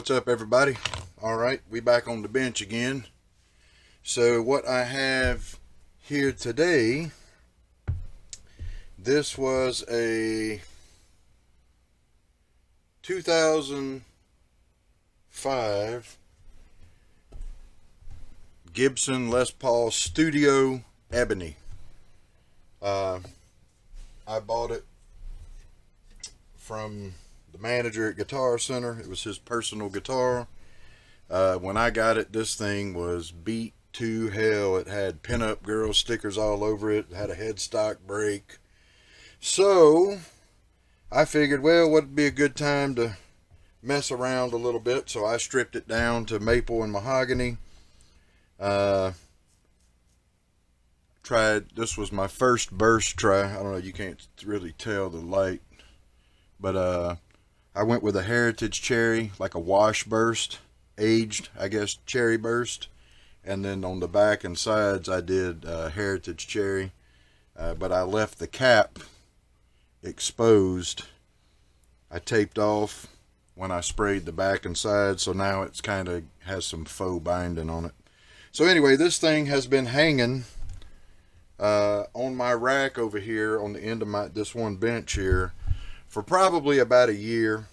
What's up, everybody? All right, we back on the bench again. So what I have here today, this was a 2005 Gibson Les Paul Studio Ebony. I bought it from the manager at Guitar Center. It was his personal guitar. When I got it, this thing was beat to hell. It had pinup girl stickers all over it. It had a headstock brake. So I figured, well, what would be a good time to mess around a little bit? So I stripped it down to maple and mahogany. This was my first burst try. I don't know, you can't really tell the light, but I went with a heritage cherry, like a wash burst, aged, I guess, cherry burst. And then on the back and sides, I did heritage cherry. But I left the cap exposed. I taped off when I sprayed the back and sides, so now it's kind of has some faux binding on it. So anyway, this thing has been hanging on my rack over here on the end of this one bench here for probably about a year.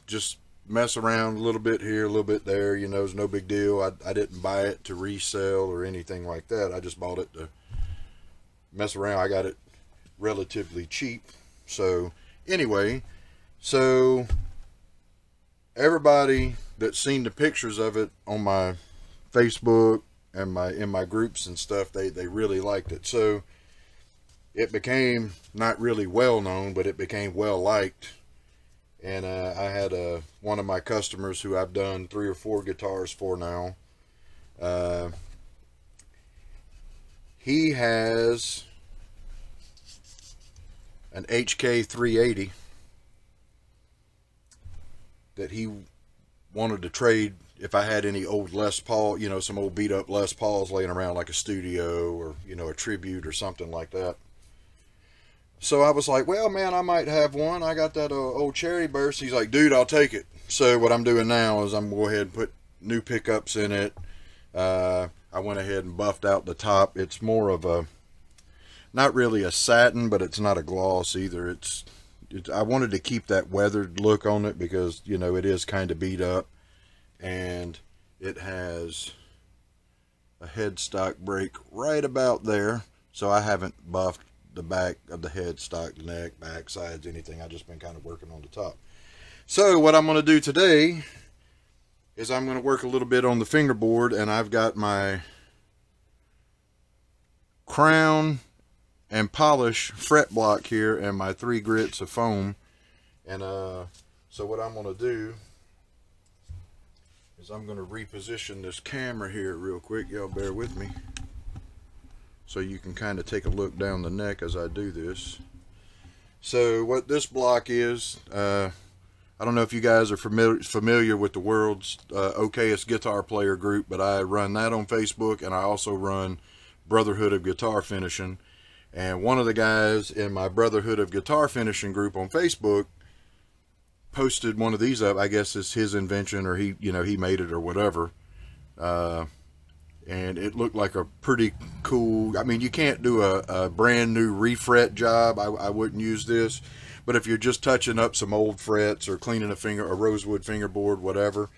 Just mess around a little bit here, a little bit there, you know, it's no big deal. I didn't buy it to resell or anything like that. I just bought it to mess around. I got it relatively cheap. So anyway, so everybody that's seen the pictures of it on my Facebook and in my groups and stuff, they really liked it. So it became not really well known, but it became well liked. And I had one of my customers who I've done 3 or 4 guitars for now. He has an HK 380 that he wanted to trade if I had any old Les Paul, you know, some old beat up Les Pauls laying around, like a studio or, you know, a tribute or something like that. So I was like, well, man, I might have one. I got that old cherry burst. He's like, dude, I'll take it. So what I'm doing now is I'm going to go ahead and put new pickups in it. I went ahead and buffed out the top. It's more of a, not really a satin, but it's not a gloss either. I wanted to keep that weathered look on it because, you know, it is kind of beat up. And it has a headstock brake right about there. So I haven't buffed the back of the headstock, the neck, back, sides, anything. I've just been kind of working on the top. So what I'm going to do today is I'm going to work a little bit on the fingerboard, and I've got my crown and polish fret block here and my 3 grits of foam. And so what I'm going to do is I'm going to reposition this camera here real quick. Y'all bear with me, so you can kind of take a look down the neck as I do this. So what this block is, I don't know if you guys are familiar with the world's okayest guitar player group, but I run that on Facebook, and I also run Brotherhood of Guitar Finishing. And one of the guys in my Brotherhood of Guitar Finishing group on Facebook posted one of these up. I guess it's his invention, or he made it or whatever. And it looked like a pretty cool, I mean, you can't do a brand new refret job. I wouldn't use this. But if you're just touching up some old frets or cleaning a rosewood fingerboard, whatever,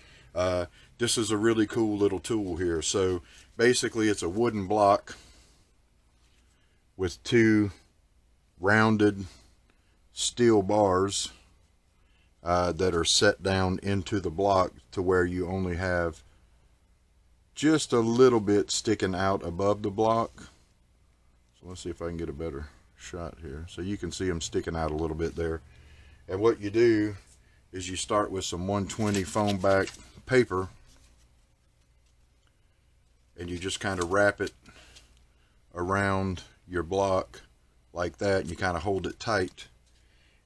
this is a really cool little tool here. So basically it's a wooden block with 2 rounded steel bars that are set down into the block to where you only have just a little bit sticking out above the block. So let's see if I can get a better shot here. So you can see them sticking out a little bit there. And what you do is you start with some 120 foam back paper, and you just kind of wrap it around your block like that, and you kind of hold it tight.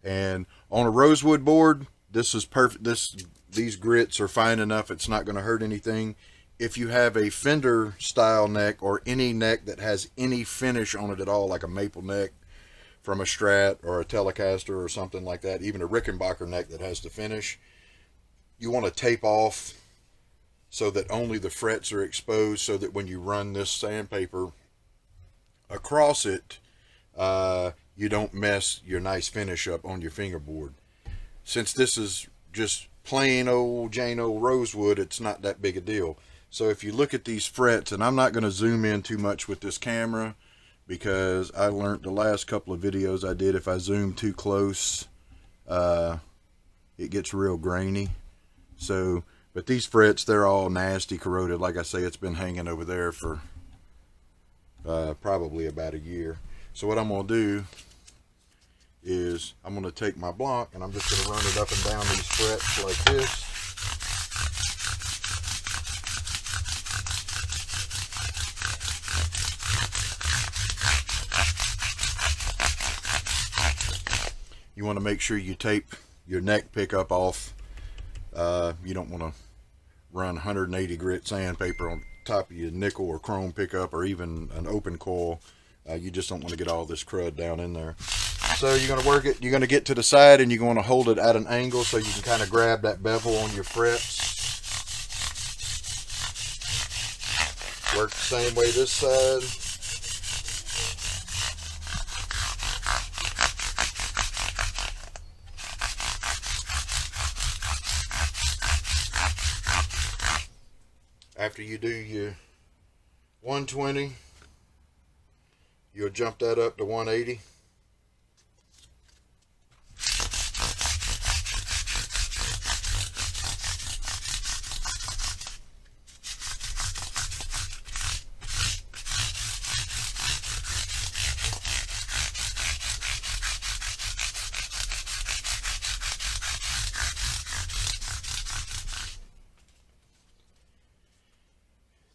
And on a rosewood board, this is perfect. These grits are fine enough. It's not going to hurt anything. If you have a Fender style neck, or any neck that has any finish on it at all, like a maple neck from a Strat or a Telecaster or something like that, even a Rickenbacker neck that has the finish, you want to tape off so that only the frets are exposed, so that when you run this sandpaper across it, you don't mess your nice finish up on your fingerboard. Since this is just plain old Jane old rosewood, it's not that big a deal. So if you look at these frets, and I'm not going to zoom in too much with this camera, because I learned the last couple of videos I did, if I zoom too close, it gets real grainy. So, but these frets, they're all nasty, corroded. Like I say, it's been hanging over there for probably about a year. So what I'm going to do is I'm going to take my block and I'm just going to run it up and down these frets like this. You want to make sure you tape your neck pickup off. You don't want to run 180 grit sandpaper on top of your nickel or chrome pickup, or even an open coil. You just don't want to get all this crud down in there. So you're going to work it, you're going to get to the side and you're going to hold it at an angle so you can kind of grab that bevel on your frets. Work the same way this side. After you do your 120, you'll jump that up to 180.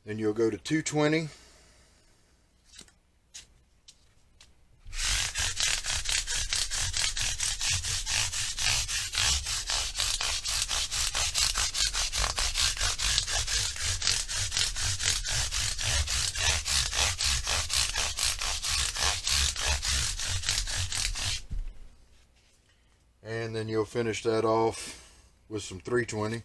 Then you'll go to 220. And then you'll finish that off with some 320.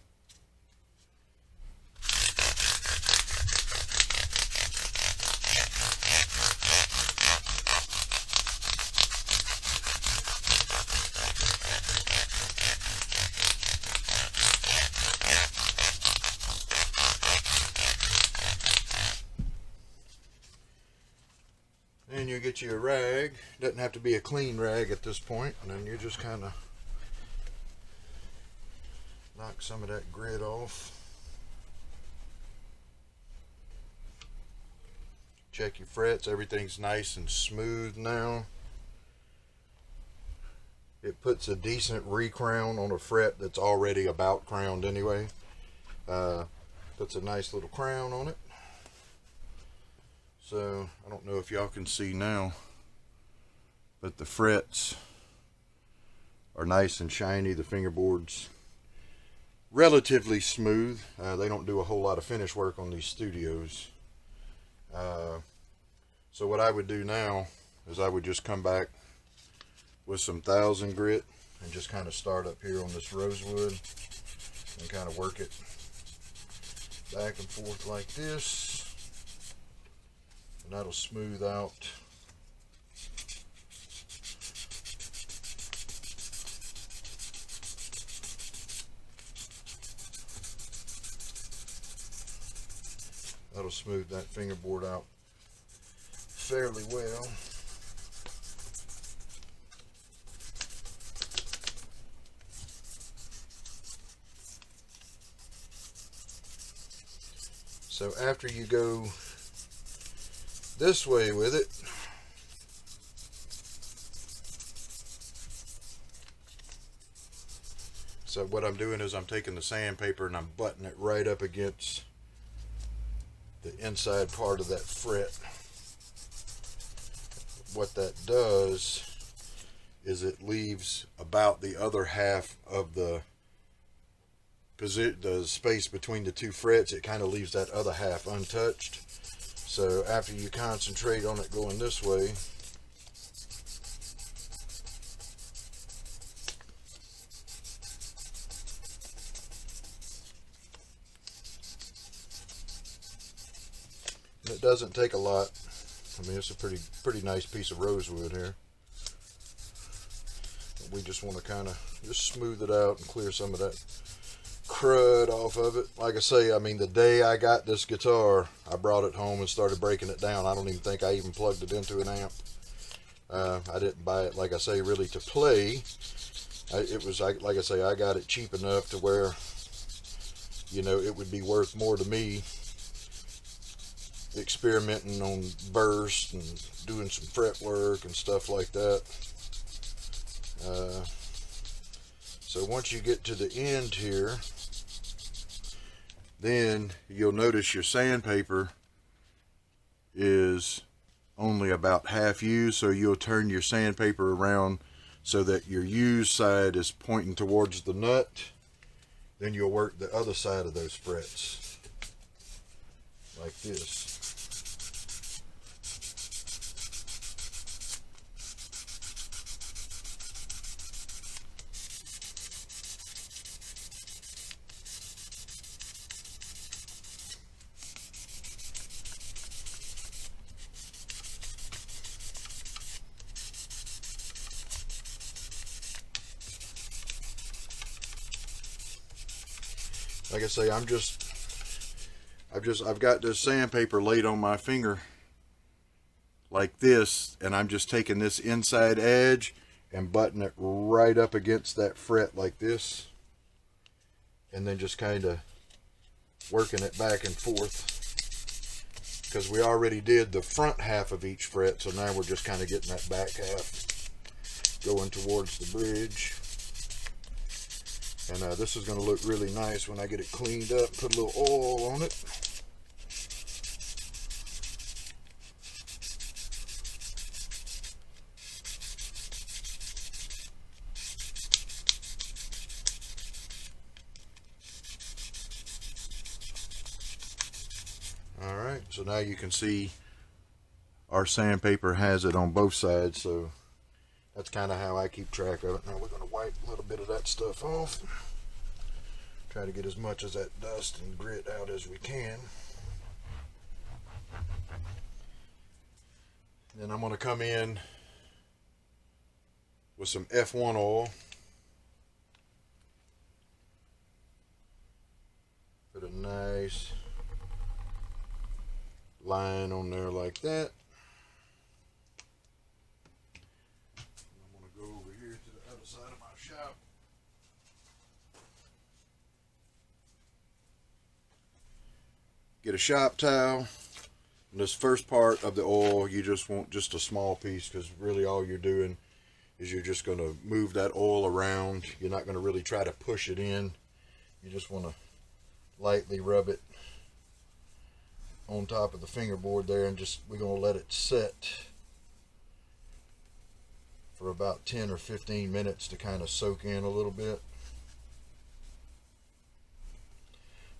Then you get you a rag. Doesn't have to be a clean rag at this point. And then you just kind of knock some of that grit off. Check your frets. Everything's nice and smooth now. It puts a decent recrown on a fret that's already about crowned anyway. Puts a nice little crown on it. So I don't know if y'all can see now, but the frets are nice and shiny. The fingerboard's relatively smooth. They don't do a whole lot of finish work on these studios. So what I would do now is I would just come back with some 1000 grit and just kind of start up here on this rosewood and kind of work it back and forth like this. And that'll smooth out that fingerboard out fairly well. So after you go this way with it, so what I'm doing is I'm taking the sandpaper and I'm butting it right up against the inside part of that fret. What that does is it leaves about the other half of the space between the two frets. It kind of leaves that other half untouched. So after you concentrate on it going this way, it doesn't take a lot. I mean, it's a pretty nice piece of rosewood here. We just want to kind of just smooth it out and clear some of that crud off of it. Like I say, I mean, the day I got this guitar, I brought it home and started breaking it down. I don't even think I even plugged it into an amp. I didn't buy it, like I say, really to play. It was, like I say, I got it cheap enough to where, you know, it would be worth more to me experimenting on burst and doing some fret work and stuff like that. So once you get to the end here, then you'll notice your sandpaper is only about half used, so you'll turn your sandpaper around so that your used side is pointing towards the nut. Then you'll work the other side of those frets like this. Like I say, I've got this sandpaper laid on my finger like this, and I'm just taking this inside edge and butting it right up against that fret like this, and then just kind of working it back and forth, because we already did the front half of each fret, so now we're just kind of getting that back half going towards the bridge. And this is going to look really nice when I get it cleaned up, put a little oil on it. Alright, so now you can see our sandpaper has it on both sides, so that's kind of how I keep track of it. Now we're going to wipe a little bit of that stuff off. Try to get as much of that dust and grit out as we can. Then I'm going to come in with some F1 oil. Put a nice line on there like that. Get a shop towel. And this first part of the oil, you just want just a small piece, because really all you're doing is you're just going to move that oil around. You're not going to really try to push it in. You just want to lightly rub it on top of the fingerboard there, and just we're going to let it set for about 10 or 15 minutes to kind of soak in a little bit.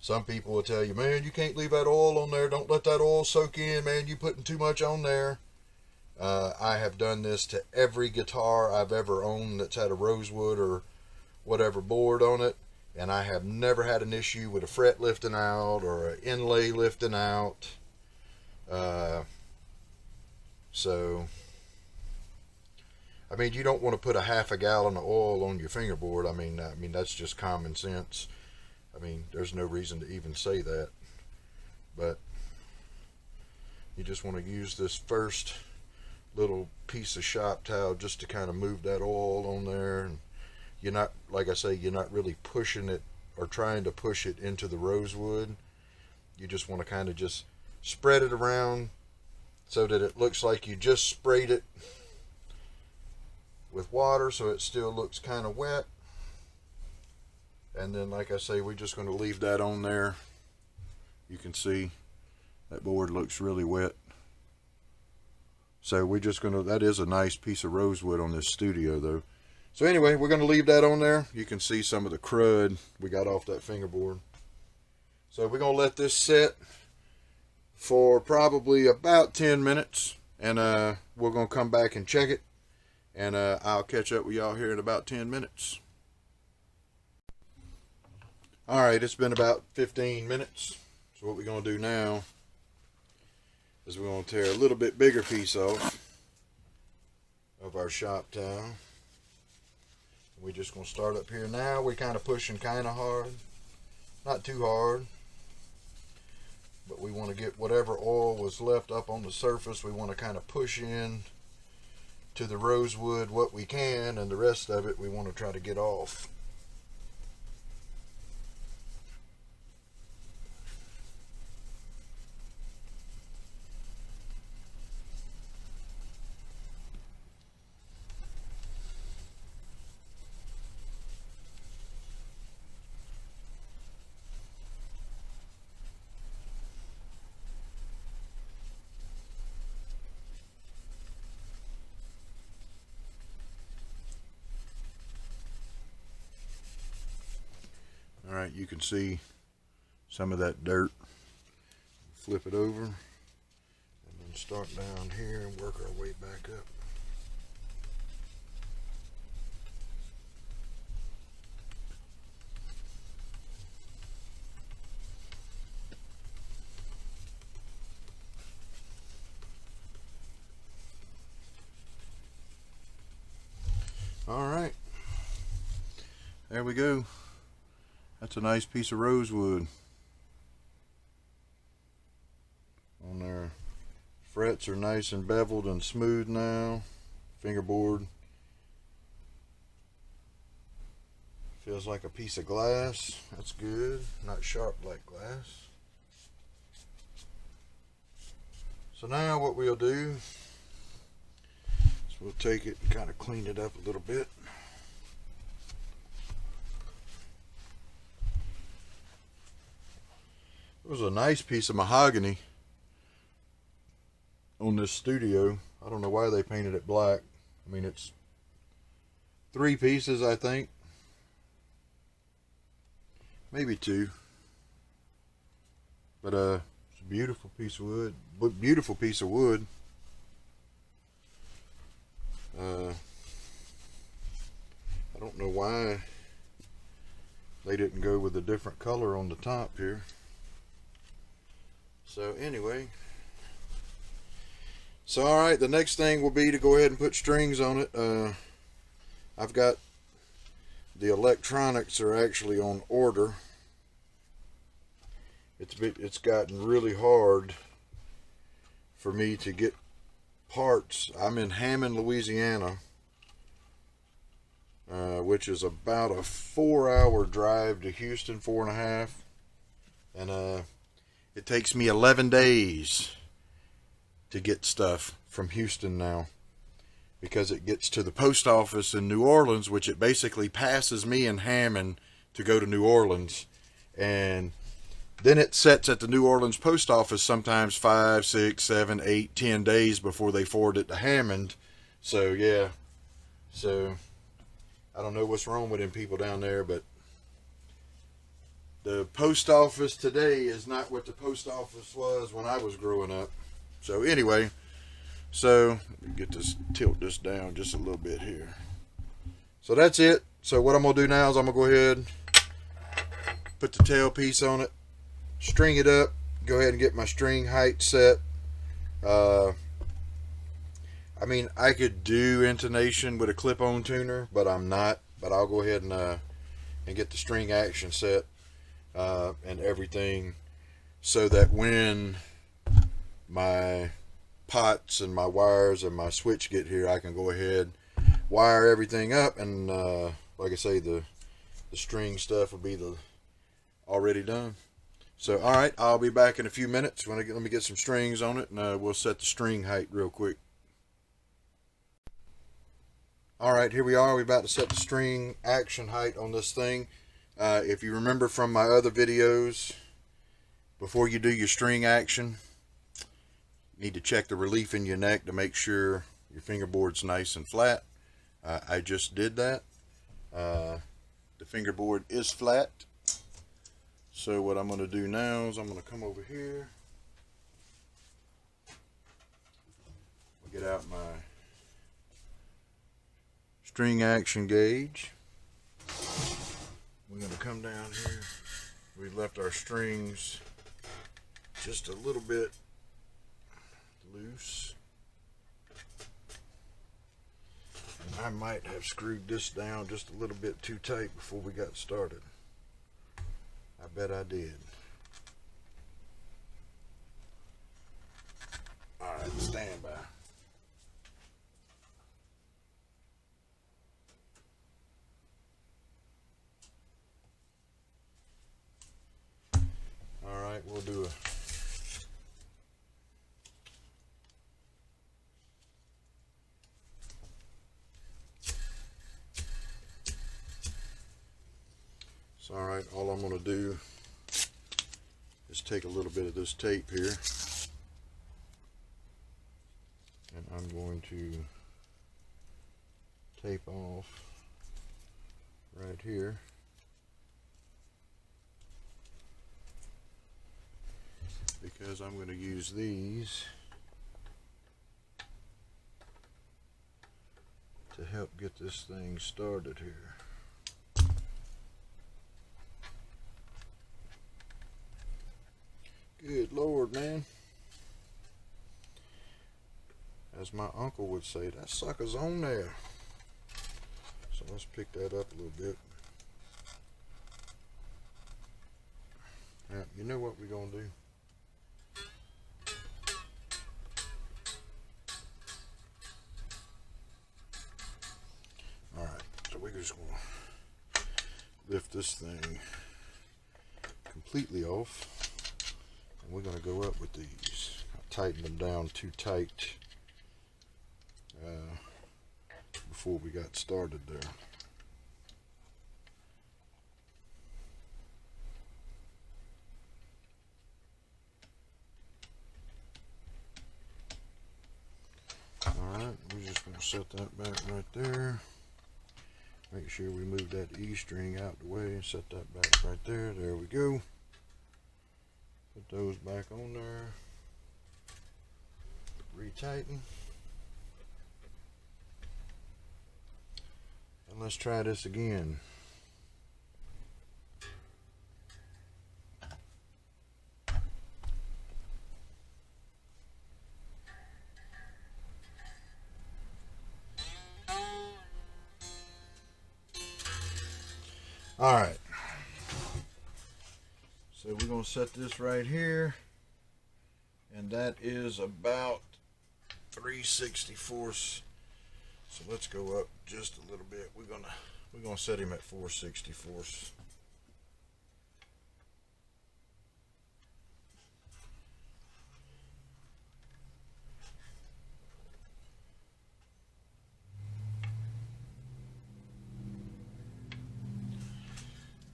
Some people will tell you, man, you can't leave that oil on there. Don't let that oil soak in, man. You're putting too much on there. I have done this to every guitar I've ever owned that's had a rosewood or whatever board on it, and I have never had an issue with a fret lifting out or an inlay lifting out. So, I mean, you don't want to put a half a gallon of oil on your fingerboard. I mean, that's just common sense. I mean, there's no reason to even say that, but you just want to use this first little piece of shop towel just to kind of move that oil on there. And you're not, like I say, you're not really pushing it or trying to push it into the rosewood. You just want to kind of just spread it around so that it looks like you just sprayed it with water, so it still looks kind of wet. And then, like I say, we're just going to leave that on there. You can see that board looks really wet. So we're just going to, that is a nice piece of rosewood on this studio though. So anyway, we're going to leave that on there. You can see some of the crud we got off that fingerboard. So we're going to let this set for probably about 10 minutes. And we're going to come back and check it. And I'll catch up with y'all here in about 10 minutes. Alright, it's been about 15 minutes. So what we're going to do now is we're going to tear a little bit bigger piece off of our shop towel. We're just going to start up here now. We're kind of pushing kind of hard, not too hard, but we want to get whatever oil was left up on the surface. We want to kind of push in to the rosewood what we can, and the rest of it we want to try to get off. All right, you can see some of that dirt. Flip it over and then start down here and work our way back up. All right, there we go. That's a nice piece of rosewood on there. Frets are nice and beveled and smooth now. Fingerboard feels like a piece of glass. That's good. Not sharp like glass. So now what we'll do is we'll take it and kind of clean it up a little bit. It was a nice piece of mahogany on this studio. I don't know why they painted it black. I mean, it's 3 pieces, I think. Maybe 2. But it's a beautiful piece of wood. Beautiful piece of wood. I don't know why they didn't go with a different color on the top here. So anyway, so all right, the next thing will be to go ahead and put strings on it. I've got the electronics are actually on order. It's gotten really hard for me to get parts. I'm in Hammond, Louisiana, which is about a 4-hour drive to Houston, 4.5, and it takes me 11 days to get stuff from Houston now, because it gets to the post office in New Orleans, which it basically passes me in Hammond to go to New Orleans, and then it sets at the New Orleans post office sometimes 5, 6, 7, 8, 10 days before they forward it to Hammond. So yeah, so I don't know what's wrong with them people down there, but the post office today is not what the post office was when I was growing up. So anyway, so let me get this, tilt this down just a little bit here. So that's it. So what I'm going to do now is I'm going to go ahead, put the tail piece on it, string it up, go ahead and get my string height set. I mean, I could do intonation with a clip-on tuner, but I'm not. But I'll go ahead and get the string action set. And everything, so that when my pots and my wires and my switch get here, I can go ahead, wire everything up, and like I say, the string stuff will be already done. So all right, I'll be back in a few minutes. Let me get some strings on it, and we'll set the string height real quick. All right, here we are. We're about to set the string action height on this thing. If you remember from my other videos, before you do your string action, you need to check the relief in your neck to make sure your fingerboard's nice and flat. I just did that. The fingerboard is flat. So what I'm going to do now is I'm going to come over here. Get out my string action gauge. We're going to come down here. We left our strings just a little bit loose. And I might have screwed this down just a little bit too tight before we got started. I bet I did. Alright, stand by. Alright, we'll do alright, all I'm going to do is take a little bit of this tape here, and I'm going to tape off right here. Because I'm going to use these to help get this thing started here. Good Lord, man. As my uncle would say, that sucker's on there. So let's pick that up a little bit. Now, you know what we're going to do? We're just going to lift this thing completely off, and we're going to go up with these. I tightened them down too tight before we got started there. Alright, we're just going to set that back right there. Make sure we move that E string out the way and set that back right there. There we go. Put those back on there. Retighten. And let's try this again. Alright, so we're going to set this right here, and that is about 3/64. So let's go up just a little bit. We're gonna set him at 4/64.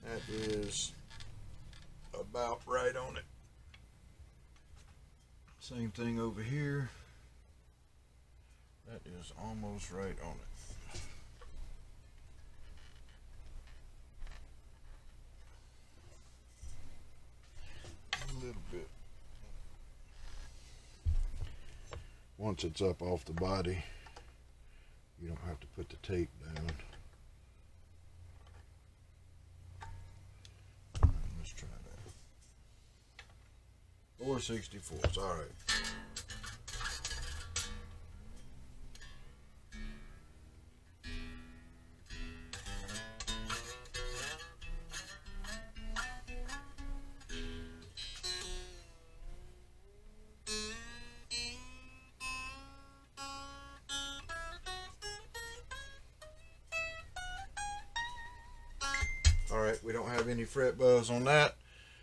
That is about right on it. Same thing over here. That is almost right on it. A little bit. Once it's up off the body, you don't have to put the tape down. Let's try that. 4/64. All right. Alright, we don't have any fret buzz on that.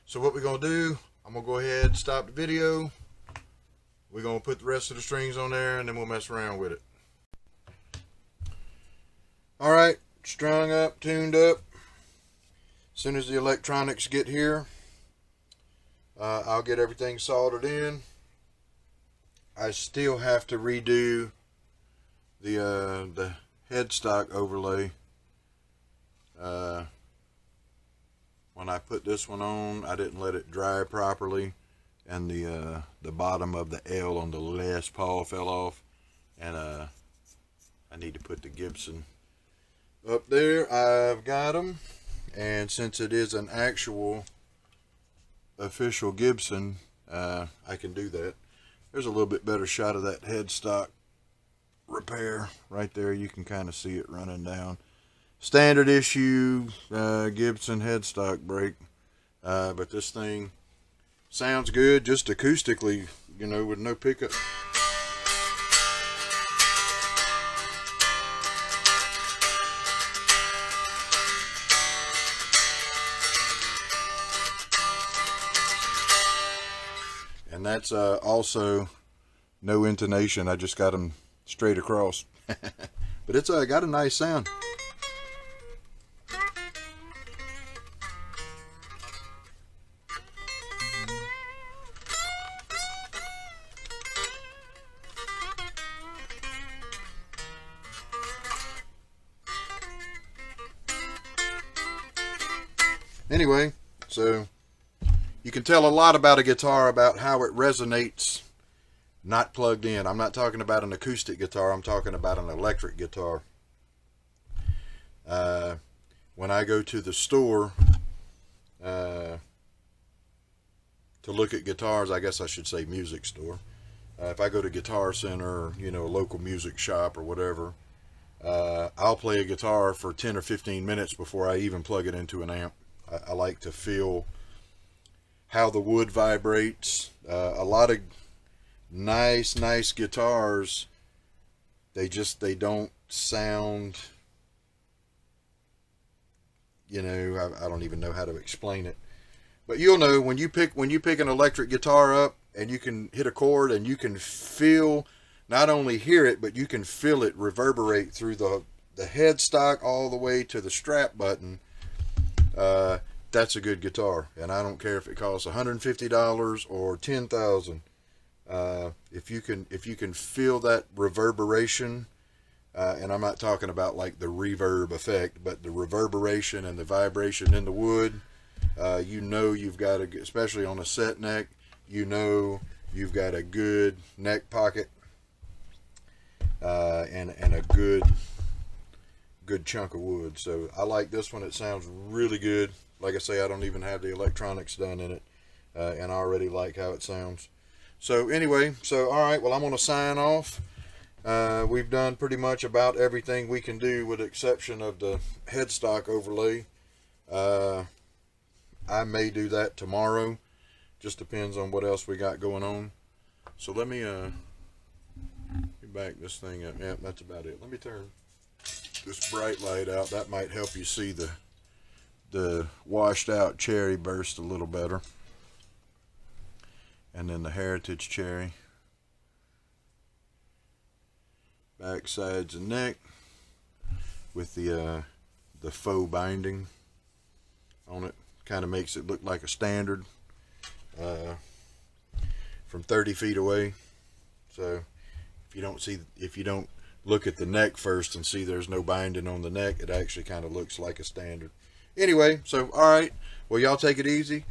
So what we're going to do, I'm going to go ahead and stop the video. We're going to put the rest of the strings on there and then we'll mess around with it. Alright, strung up, tuned up. As soon as the electronics get here, I'll get everything soldered in. I still have to redo the headstock overlay. When I put this one on, I didn't let it dry properly, and the bottom of the L on the Les Paul fell off, and I need to put the Gibson up there. I've got them, and since it is an actual official Gibson, I can do that. There's a little bit better shot of that headstock repair right there. You can kind of see it running down. Standard issue Gibson headstock brake. But this thing sounds good just acoustically, you know, with no pickup. And that's also no intonation. I just got them straight across. But it's got a nice sound. Anyway, so you can tell a lot about a guitar about how it resonates not plugged in. I'm not talking about an acoustic guitar. I'm talking about an electric guitar. When I go to the store to look at guitars, I guess I should say music store. If I go to Guitar Center, or, you know, a local music shop or whatever, I'll play a guitar for 10 or 15 minutes before I even plug it into an amp. I like to feel how the wood vibrates. A lot of nice guitars, they don't sound, you know, I don't even know how to explain it, but you'll know when you pick an electric guitar up and you can hit a chord and you can feel, not only hear it, but you can feel it reverberate through the headstock all the way to the strap button. That's a good guitar, and I don't care if it costs $150 or $10,000. If you can feel that reverberation, and I'm not talking about like the reverb effect, but the reverberation and the vibration in the wood, you know you've got a, especially on a set neck, you know you've got a good neck pocket, and a good chunk of wood. So I like this one. It sounds really good. Like I say, I don't even have the electronics done in it, and I already like how it sounds. So anyway, all right, well, I'm going to sign off. We've done pretty much about everything we can do with the exception of the headstock overlay. I may do that tomorrow. Just depends on what else we got going on. So let me back this thing up. Yeah, that's about it. Let me turn this bright light out. That might help you see the washed out cherry burst a little better. And then the heritage cherry. Back sides and neck with the faux binding on it. Kind of makes it look like a standard from 30 feet away. So if you don't look at the neck first and see there's no binding on the neck, it actually kind of looks like a standard. Anyway, so all right, well, y'all take it easy.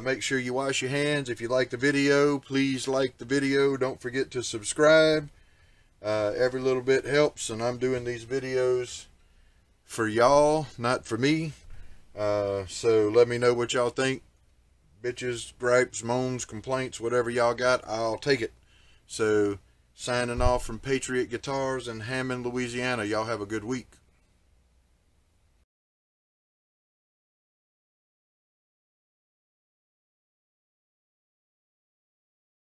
Make sure you wash your hands. If you like the video, please like the video. Don't forget to subscribe. Every little bit helps, and I'm doing these videos for y'all, not for me. So let me know what y'all think. Bitches, gripes, moans, complaints, whatever y'all got, I'll take it. So signing off from Patriot Guitars in Hammond, Louisiana. Y'all have a good week.